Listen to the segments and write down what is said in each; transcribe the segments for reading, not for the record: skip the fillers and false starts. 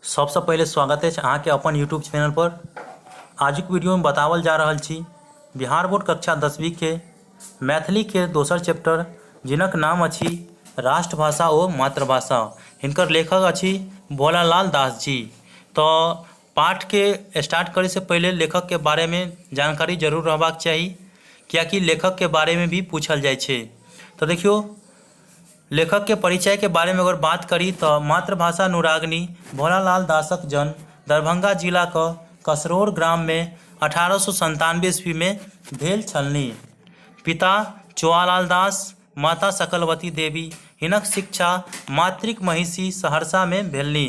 सबसे पहले स्वागत है अहाँ के अपन यूट्यूब चैनल पर। आज के वीडियो में बतावल जा रहा छी बिहार बोर्ड कक्षा 10वीं के मैथिली के दोसर चैप्टर जिनक नाम अछि राष्ट्रभाषा ओ मातृभाषा। हिनकर लेखक अछि भोलालाल दास जी। तो पाठ के स्टार्ट करे से पहले लेखक के बारे में जानकारी जरूर रहबाक चाहिए, कियाकि लेखक के बारे में भी पूछल जाए छे। तो देखियो, लेखक के परिचय के बारे में अगर बात करी तो मातृभाषा अनुरागिनी भोलालाल दासक जन्म दरभंगा जिला के कसरोर ग्राम में 1897 ईस्वी में भेल छलनी। पिता चुआलाल दास, माता सकलवती देवी। हिनक शिक्षा मातृक महिषी सहरसा में भेलनी।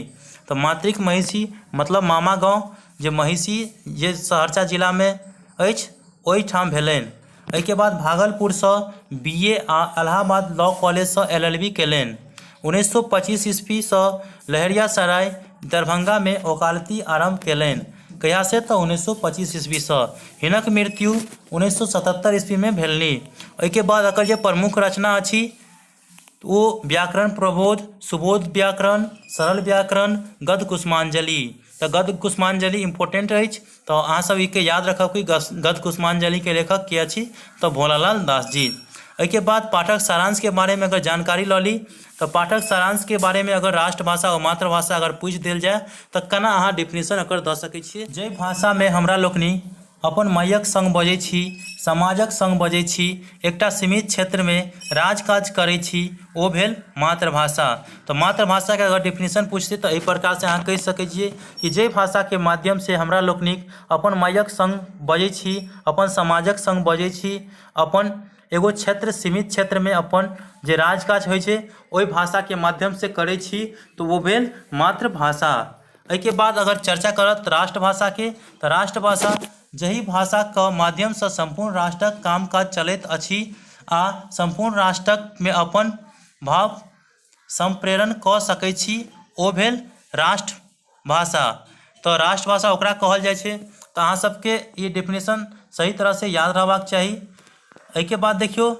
तो मातृक महिषी मतलब मामा गाँव जे महिषी जे सहरसा जिला में अछि ओहि ठाम भेलनि। एहिके बाद भागलपुर से BA आ इलाहाबाद लॉ कॉलेज से LLB केलनि। 1925 ईस्वी से लहरियासराय दरभंगा में वकालती आरंभ केलनि। कहिया से तो 1925 ईस्वी से। हिनक मृत्यु 1977 ईस्वी में भेलनी। एहिके बाद एकर जे प्रमुख रचना अछि वो व्याकरण प्रबोध, सुबोध व्याकरण, सरल व्याकरण, गद्य कुसुमांजलि। तो गद्य कुसुमांजलि इम्पोर्टेंट अछि, तो अहाँ सब इके याद रखब कि गद्य कुसुमांजलि के लेखक के अछि तो भोलालाल दास जी। एहिके बाद पाठक सारांश के बारे में अगर जानकारी ल ली तो पाठक सारांश के बारे में अगर राष्ट्रभाषा और मातृभाषा अगर पूछ देल जाए तो केना अहाँ डिफिनेशन एकर दऽ सकै छियै। जे भाषा में हमरा लोकनि अपन मायक संग बजै छी, समाजक संग बजै छी, एकटा सीमित क्षेत्र में राज काज करै छी, ओ भेल मातृभाषा। तो मातृभाषा के अगर डिफिनेशन पूछते तो एहि प्रकार से अहाँ कहि सकै छियै कि जे भाषा के माध्यम से हमरा लोकनिक अपन मायक संग बजै छी, अपन समाजक संग बजै छी, अपन एगो क्षेत्र सीमित क्षेत्र में अपन जे राज काज होइ छै ओहि भाषा के माध्यम से करै छी, तो वो भेल मातृभाषा। एहिके बाद अगर चर्चा करत राष्ट्रभाषा के, तो राष्ट्रभाषा जही भाषा के माध्यम से संपूर्ण राष्ट्रक काम काज चलैत अछि आ संपूर्ण राष्ट्रक में अपन भाव संप्रेरण कऽ सकै छी, ओ भेल राष्ट्रभाषा। तो राष्ट्रभाषा ओकरा कहल जाइ छै। तो अहाँ सबके ये डेफिनेशन सही तरह से याद रहबाक चाही। एहिके बाद देखियो,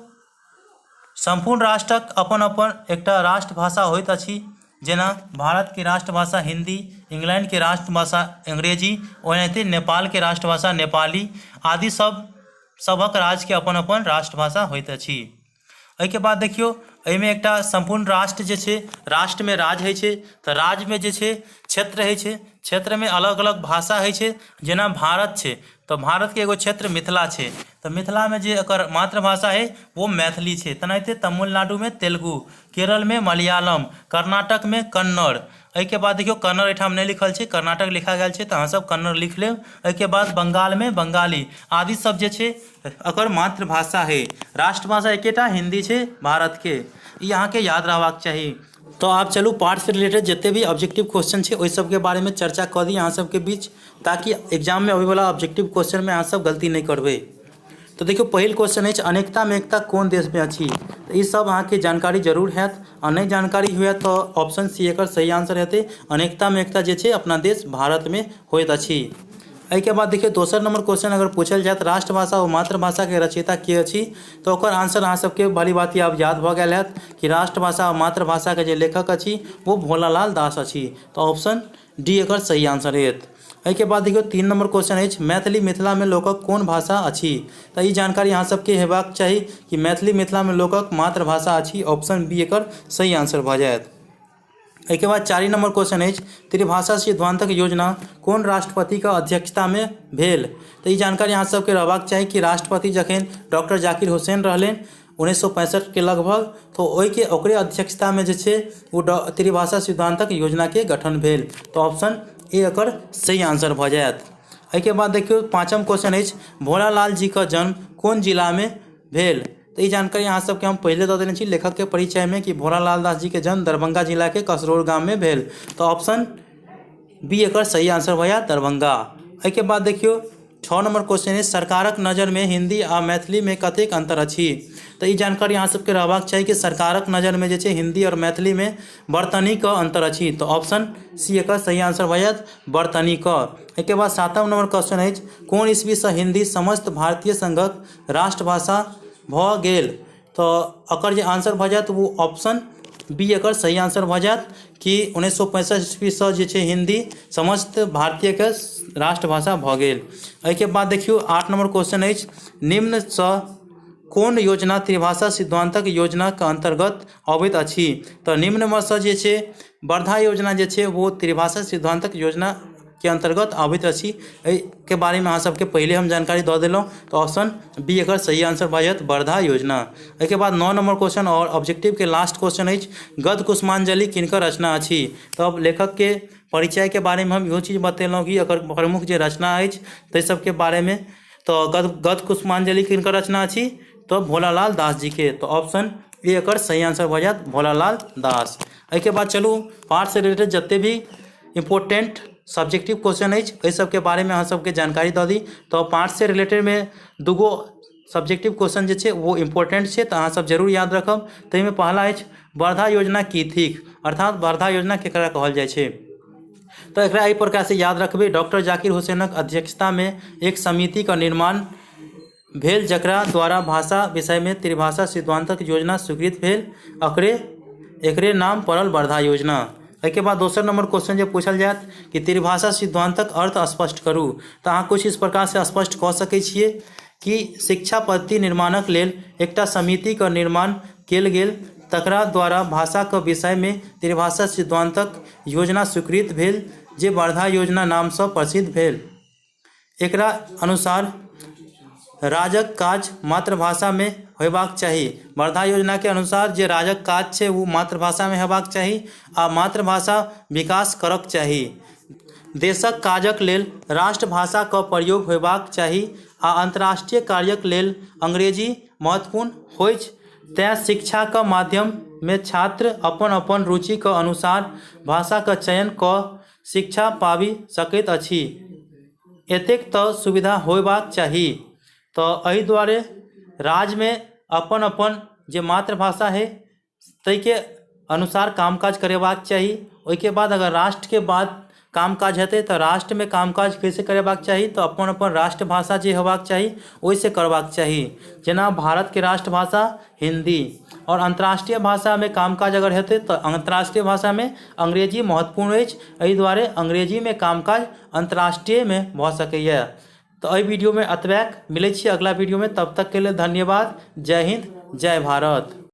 संपूर्ण राष्ट्रक अपन अपन एकटा राष्ट्रभाषा होइत अछि। जेना भारत के राष्ट्रभाषा हिंदी, इंग्लैंड के राष्ट्रभाषा अंग्रेजी, ओनाहिते नेपाल के राष्ट्रभाषा नेपाली आदि सबक राज्य के अपन अपन राष्ट्रभाषा होइत अछि। एहिके बाद देखियो, एहिमे एकटा संपूर्ण राष्ट्र जे छै, राष्ट्र में राज्य होइ छै, तो राज्य में जे छै क्षेत्र होइ छै, क्षेत्र में अलग अलग भाषा होइ छै। जेना भारत छै तो भारत के एगो क्षेत्र मिथिला छै, तो मिथिला में जे एकर मातृभाषा है वो मैथिली छै। तेनाहिते तमिलनाडु में तेलुगु, केरल में मलयालम, कर्नाटक में कन्नड़। एहिके बाद देखियो, कन्नड़ एहिठाम नहीं लिखल छै, कर्नाटक लिखा गेल छै, तो अहाँ सब कन्नड़ लिख लेब। एहिके बाद बंगाल में बंगाली आदि सब जे छै एकर मातृभाषा है। राष्ट्रभाषा एकेटा हिंदी छै भारत के, ई अहाँ के याद रहबाक चाही। तो आप चलू पाठ से रिलेटेड जितने भी ऑब्जेक्टिव क्वेश्चन है वही सब के बारे में चर्चा कर दी अहाँ सबके बीच, ताकि एग्जाम में अभी वाला ऑब्जेक्टिव क्वेश्चन में अहाँ सब गलती नहीं करबे। तो देखियो, पहिल क्वेश्चन है अनेकता में एकता कौन देश में अछि। तो ये सब अहाँ के जानकारी जरूर हैत, और नहीं जानकारी हुए तो ऑप्शन सी एकर सही आंसर हेतै। अनेकता में एकता जे छै अपना देश भारत में होइत अछि। एहिके बाद देखिए, दोसर नंबर क्वेश्चन अगर पूछल जाए राष्ट्रभाषा और मातृभाषा के रचयिता के अछि, तो ओकर आंसर अहाँ सबके भली बात आब याद भ गेल हैत कि राष्ट्रभाषा और मातृभाषा के जे लेखक अछि वो भोलालाल दास अछि। तो ऑप्शन डी एकर सही आंसर हेत। एहिके बाद देखियो, 3 नंबर क्वेश्चन अछि मैथिली मिथिला में लोकक कोन भाषा अछि। तो ये जानकारी अहाँ सबके हेबाक चाही कि मैथिली मिथिला में लोकक मातृभाषा अछि। ऑप्शन बी एकर सही आंसर भ जायत। एहिके बाद 4 नंबर क्वेश्चन है त्रिभाषा सिद्धांतक योजना कौन राष्ट्रपति का अध्यक्षता में भेल। तो ये जानकारी अहाँ सबके रहबाक चाही कि राष्ट्रपति जखन डॉक्टर जाकिर हुसैन रहले 1965 के लगभग, तो ओकरे अध्यक्षता में जे छै वो त्रिभाषा सिद्धांतक योजना के गठन भेल। तो ऑप्शन ए एकर सही आंसर भ जायत। एहिके बाद देखियो, 5म क्वेश्चन है भोलालाल जी का जन्म कौन जिला में भेल। तो ये जानकारी अहाँ सबके हम पहले दे देने छी लेखक के परिचय में कि भोलालाल दास जी के जन्म दरभंगा जिला के कसरोर गांव में भेल। तो ऑप्शन बी एकर सही आंसर भैया दरभंगा। एहिके बाद देखियो, 6 नंबर क्वेश्चन है सरकारक नज़र में हिंदी आ मैथिली में कतेक अंतर अछि। तो ये जानकारी अहाँ सबके रहबाक चाही कि सरकारक नज़र में जे छै हिंदी और मैथिली में बर्तनी का अंतर अछि। तो ऑप्शन सी एकर सही आंसर भऽ जायत बर्तनी का। एहिके बाद 7म नंबर क्वेश्चन है कोन ईस्वी से हिंदी समस्त भारतीय संघक राष्ट्रभाषा भ गेल। तो एकर जे आंसर भऽ जायत वो ऑप्शन बी एकर सही आंसर भऽ जायत कि 1965 ईस्वीसँ जे छै हिंदी समस्त भारतीयके राष्ट्रभाषा भऽ गेल। एहिके बाद देखियौ 8 नंबर क्वेश्चन अछि, निम्नसँ कोन योजना त्रिभाषा सिद्धांतक योजनाके अंतर्गत अबैत अछि। तऽ निम्नमे सँ जे छै वर्धा योजना जे छै वो त्रिभाषा सिद्धांतक योजना के अंतर्गत आबैत अछि। के बारे में अहाँ सबके पहले हम जानकारी दऽ देलहुँ, तो ऑप्शन बी एकर सही आंसर भऽ जायत वर्धा योजना। एहिके बाद 9 नंबर क्वेश्चन और ऑब्जेक्टिव के लास्ट क्वेश्चन अछि, गद्य कुसुमांजलि किनकर रचना अछि। तब लेखक के परिचय के बारे में हम इहो चीज बतेलहुँ कि एकर प्रमुख जे रचना अछि ताहि सबके बारे में। तो गद्य कुसुमांजलि किनकर रचना अछि, तो भोलालाल दास जी के। तो ऑप्शन ए एकर सही आंसर भऽ जायत भोलालाल दास। एहिके बाद चलू पाठ से रिलेटेड जते भी इम्पोर्टेंट सब्जेक्टिव क्वेश्चन अछि एहि सबके बारे में अहाँ सबके जानकारी दऽ दी। तो पाठ से रिलेटेड में दूगो सब्जेक्टिव क्वेश्चन जे छै वो इम्पोर्टेंट छै, तो अहाँ सब जरूर याद रखब। ताहिमे पहला अछि वर्धा योजना की थिक, अर्थात वर्धा योजना केकरा कहल जाइ छै। तो एकरा एहि प्रकार से याद रखबै, डॉक्टर जाकिर हुसैनक अध्यक्षता में एक समिति का निर्माण भेल जकरा द्वारा भाषा विषय में त्रिभाषा सिद्धांतक योजना स्वीकृत भेल, एकरे नाम पड़ल वर्धा योजना। एहिके बाद दोसर नंबर क्वेश्चन जे पूछल जायत कि त्रिभाषा सिद्धांतक अर्थ स्पष्ट करू, तो अहाँ कुछ इस प्रकार से स्पष्ट कऽ सकै छियै कि शिक्षा पद्धति निर्माणक लेल एकटा समिति का निर्माण कयल गेल, तकरा द्वारा भाषा के विषय में त्रिभाषा सिद्धांतक योजना स्वीकृत भेल जे वर्धा योजना नाम से प्रसिद्ध भेल। एकरा अनुसार राजक काज मातृभाषा में होयबाक चाही। वर्धा योजना के अनुसार जे राजक काज छै वो मातृभाषा में हेबाक चाही आ मातृभाषा विकास करक चाही। देशक काजक लेल राष्ट्रभाषा का प्रयोग होयबाक चाही आ अंतर्राष्ट्रीय कार्यक लेल अंग्रेजी महत्वपूर्ण होइछ। तें शिक्षा के माध्यम में छात्र अपन अपन रुचि के अनुसार भाषा का चयन कऽ शिक्षा पाबि सकैत अछि, एतेक तऽ सुविधा होयबाक चाही। तो एहि दुआरे राज्य में अपन अपन जे मातृभाषा है ताहि के अनुसार कामकाज करेबाक चाही। ओहिके बाद अगर राष्ट्र के बाद कामकाज हेतै तो राष्ट्र में कामकाज कैसे करेबाक चाही, तो अपन अपन राष्ट्रभाषा जे हेबाक चाही ओहिसे करबाक चाही। जेना भारत के राष्ट्रभाषा हिंदी और अंतर्राष्ट्रीय भाषा में कामकाज अगर हेतै तो अंतर्राष्ट्रीय भाषा में अंग्रेजी महत्वपूर्ण अछि, एहि दुआरे अंग्रेजी में कामकाज अंतर्राष्ट्रीय में भऽ सकैए। तो एहि वीडियो में एतबेक, मिलै छी अगला वीडियो में, तब तक के लिए धन्यवाद। जय हिंद जय भारत।